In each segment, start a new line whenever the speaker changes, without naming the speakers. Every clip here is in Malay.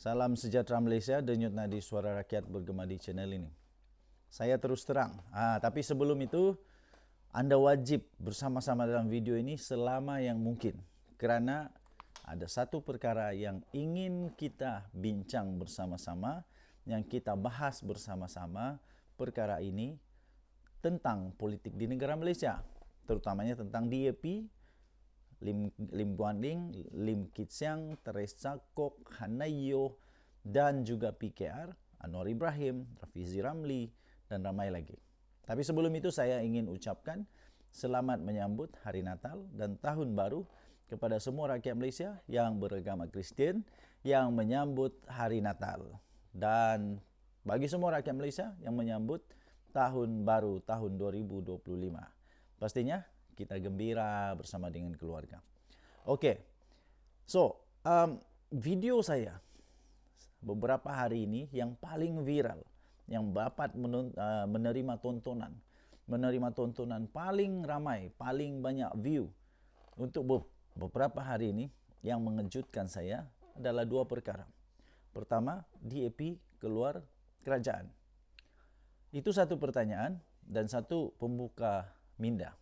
Salam sejahtera Malaysia, denyut nadi suara rakyat bergema di channel ini. Saya terus terang, tapi sebelum itu anda wajib bersama-sama dalam video ini selama yang mungkin. Kerana ada satu perkara yang ingin kita bincang bersama-sama, yang kita bahas bersama-sama. Perkara ini tentang politik di negara Malaysia, terutamanya tentang DAP, Lim Guan Ling, Lim Kit Siang, Teresa Kok, Hanayo, dan juga PKR, Anwar Ibrahim, Rafizi Ramli, dan ramai lagi. Tapi sebelum itu saya ingin ucapkan selamat menyambut Hari Natal dan Tahun Baru kepada semua rakyat Malaysia yang beragama Kristian yang menyambut Hari Natal. Dan bagi semua rakyat Malaysia yang menyambut Tahun Baru tahun 2025. Pastinya kita gembira bersama dengan keluarga. Okey, so video saya beberapa hari ini yang paling viral, yang dapat menerima tontonan paling ramai, paling banyak view untuk beberapa hari ini, yang mengejutkan saya adalah dua perkara. Pertama, DAP keluar kerajaan. Itu satu pertanyaan dan satu pembuka minda.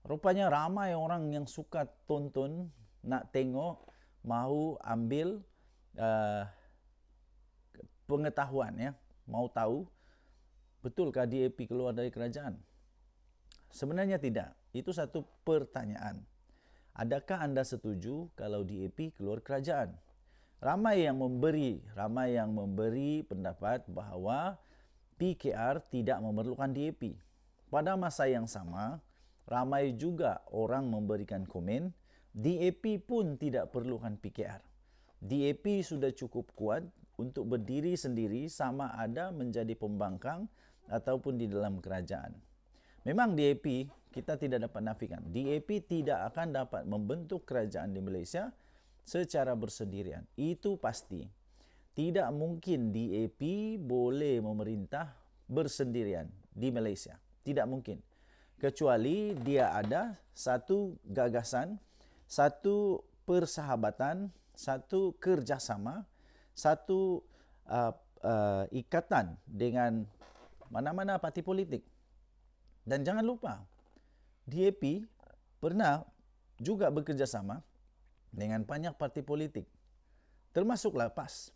Rupanya ramai orang yang suka tonton, nak tengok, mahu ambil pengetahuan, ya, mau tahu betulkah DAP keluar dari kerajaan. Sebenarnya tidak. Itu satu pertanyaan. Adakah anda setuju kalau DAP keluar kerajaan? Ramai yang memberi pendapat bahawa PKR tidak memerlukan DAP. Pada masa yang sama, ramai juga orang memberikan komen, DAP pun tidak perlukan PKR. DAP sudah cukup kuat untuk berdiri sendiri sama ada menjadi pembangkang ataupun di dalam kerajaan. Memang DAP, kita tidak dapat nafikan, DAP tidak akan dapat membentuk kerajaan di Malaysia secara bersendirian. Itu pasti. Tidak mungkin DAP boleh memerintah bersendirian di Malaysia. Tidak mungkin. Kecuali dia ada satu gagasan, satu persahabatan, satu kerjasama, satu ikatan dengan mana-mana parti politik. Dan jangan lupa, DAP pernah juga bekerjasama dengan banyak parti politik, termasuklah PAS.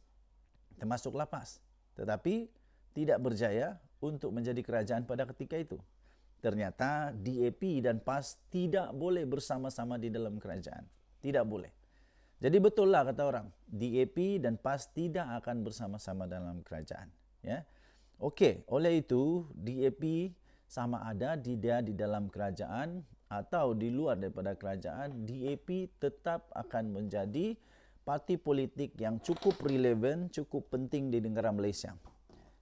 Tetapi tidak berjaya untuk menjadi kerajaan pada ketika itu. Ternyata DAP dan PAS tidak boleh bersama-sama di dalam kerajaan. Tidak boleh. Jadi betullah kata orang, DAP dan PAS tidak akan bersama-sama dalam kerajaan. Ya. Okey, oleh itu DAP sama ada dia di dalam kerajaan atau di luar daripada kerajaan, DAP tetap akan menjadi parti politik yang cukup relevan, cukup penting di negara Malaysia.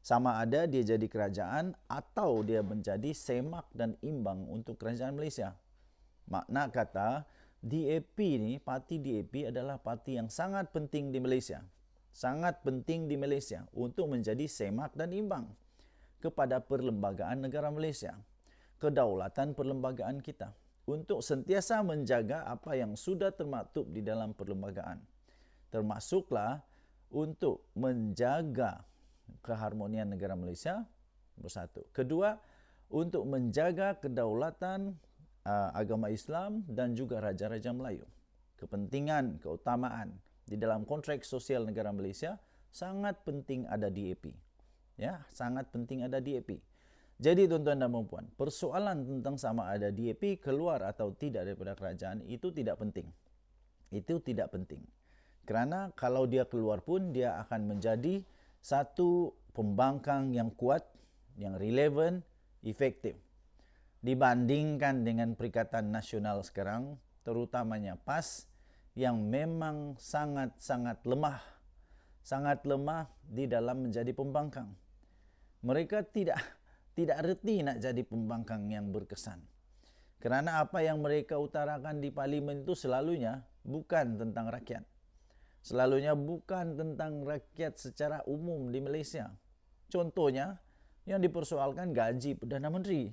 Sama ada dia jadi kerajaan atau dia menjadi semak dan imbang untuk kerajaan Malaysia. Makna kata, DAP ni, parti DAP adalah parti yang sangat penting di Malaysia. Sangat penting di Malaysia untuk menjadi semak dan imbang kepada perlembagaan negara Malaysia. Kedaulatan perlembagaan kita. Untuk sentiasa menjaga apa yang sudah termaktub di dalam perlembagaan. Termasuklah untuk menjaga keharmonian negara Malaysia bersatu. Kedua, untuk menjaga kedaulatan agama Islam dan juga raja-raja Melayu. Kepentingan, keutamaan di dalam konteks sosial negara Malaysia sangat penting ada DAP. Ya, sangat penting ada DAP. Jadi tuan-tuan dan puan, persoalan tentang sama ada DAP keluar atau tidak daripada kerajaan itu tidak penting. Itu tidak penting. Kerana kalau dia keluar pun dia akan menjadi satu pembangkang yang kuat, yang relevan, efektif. Dibandingkan dengan Perikatan Nasional sekarang, terutamanya PAS, yang memang sangat-sangat lemah. Sangat lemah di dalam menjadi pembangkang. Mereka tidak reti nak jadi pembangkang yang berkesan. Kerana apa yang mereka utarakan di parlimen itu selalunya bukan tentang rakyat. Selalunya bukan tentang rakyat secara umum di Malaysia. Contohnya, yang dipersoalkan gaji Perdana Menteri.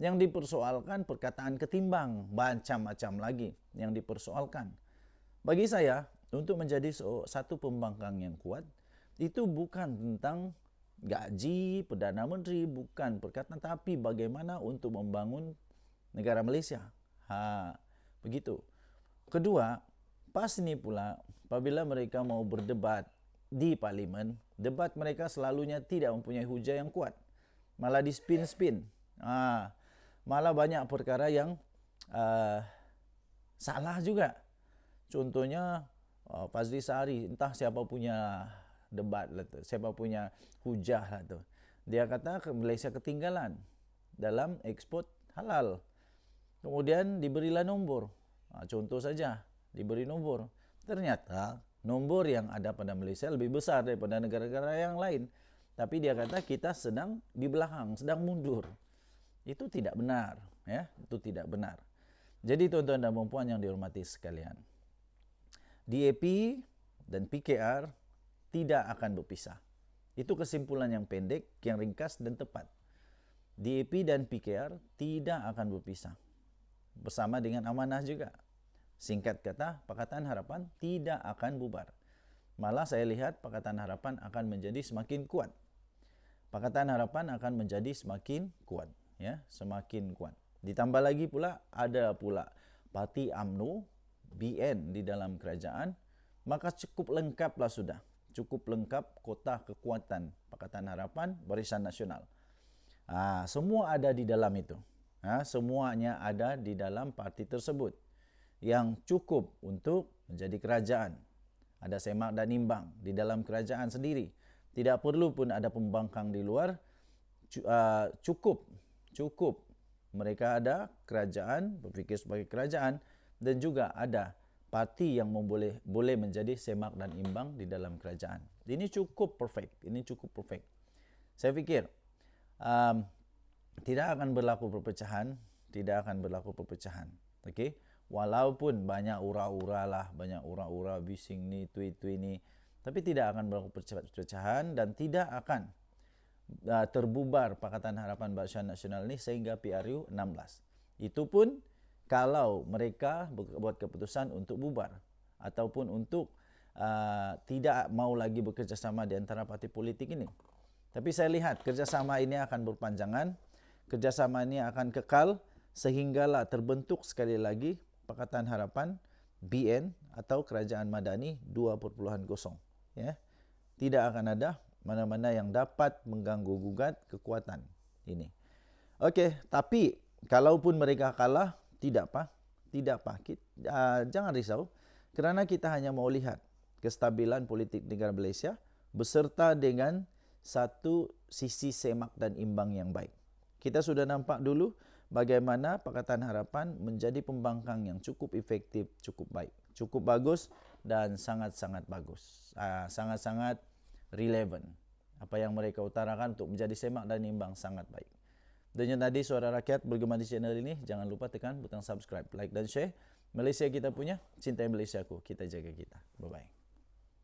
Yang dipersoalkan perkataan ketimbang. Macam-macam lagi yang dipersoalkan. Bagi saya, untuk menjadi satu pembangkang yang kuat, itu bukan tentang gaji Perdana Menteri, bukan perkataan, tapi bagaimana untuk membangun negara Malaysia. Begitu. Kedua, PAS ini pula, apabila mereka mau berdebat di parlimen, debat mereka selalunya tidak mempunyai hujah yang kuat. Malah di spin-spin. Malah banyak perkara yang salah juga. Contohnya Fazli Sahari, entah siapa punya debat lah tu, siapa punya hujah lah tu. Dia kata Malaysia ketinggalan dalam ekspor halal. Kemudian diberilah nombor. Contoh saja, diberi nombor. Ternyata nombor yang ada pada Malaysia lebih besar daripada negara-negara yang lain. Tapi dia kata kita sedang di belakang, sedang mundur. Itu tidak benar, ya. Itu tidak benar. Jadi tuan-tuan dan puan yang dihormati sekalian, DAP dan PKR tidak akan berpisah. Itu kesimpulan yang pendek, yang ringkas dan tepat. DAP dan PKR tidak akan berpisah. Bersama dengan amanah juga. Singkat kata, Pakatan Harapan tidak akan bubar. Malah saya lihat Pakatan Harapan akan menjadi semakin kuat. Pakatan Harapan akan menjadi semakin kuat, ya, semakin kuat. Ditambah lagi pula ada pula Parti UMNO, BN di dalam kerajaan, maka cukup lengkaplah sudah. Cukup lengkap kota kekuatan Pakatan Harapan, Barisan Nasional. Semua ada di dalam itu. Semuanya ada di dalam parti tersebut yang cukup untuk menjadi kerajaan. Ada semak dan imbang di dalam kerajaan sendiri. Tidak perlu pun ada pembangkang di luar. Cukup mereka ada kerajaan, berfikir sebagai kerajaan, dan juga ada parti yang boleh menjadi semak dan imbang di dalam kerajaan. Ini cukup perfect. Saya fikir tidak akan berlaku perpecahan, Okey, walaupun banyak ura-ura bising ni, tweet ni, tapi tidak akan berlaku perpecahan dan tidak akan terbubar Pakatan Harapan Barisan Nasional ni sehingga PRU 16. Itu pun kalau mereka buat keputusan untuk bubar ataupun untuk tidak mau lagi bekerjasama di antara parti politik ini. Tapi saya lihat kerjasama ini akan berpanjangan, kerjasama ini akan kekal sehinggalah terbentuk sekali lagi Pakatan Harapan BN atau Kerajaan Madani 2.0. Ya. Tidak akan ada mana-mana yang dapat mengganggu gugat kekuatan ini. Okey, tapi kalaupun mereka kalah, tidak apa. Jangan risau, kerana kita hanya mau lihat kestabilan politik negara Malaysia beserta dengan satu sisi semak dan imbang yang baik. Kita sudah nampak dulu bagaimana Pakatan Harapan menjadi pembangkang yang cukup efektif, cukup baik, cukup bagus dan sangat-sangat bagus. Sangat-sangat relevan. Apa yang mereka utarakan untuk menjadi semak dan imbang sangat baik. Dan yang tadi Suara Rakyat bergema di channel ini, jangan lupa tekan butang subscribe, like dan share. Malaysia kita punya, cintai Malaysiaku, kita jaga kita. Bye-bye.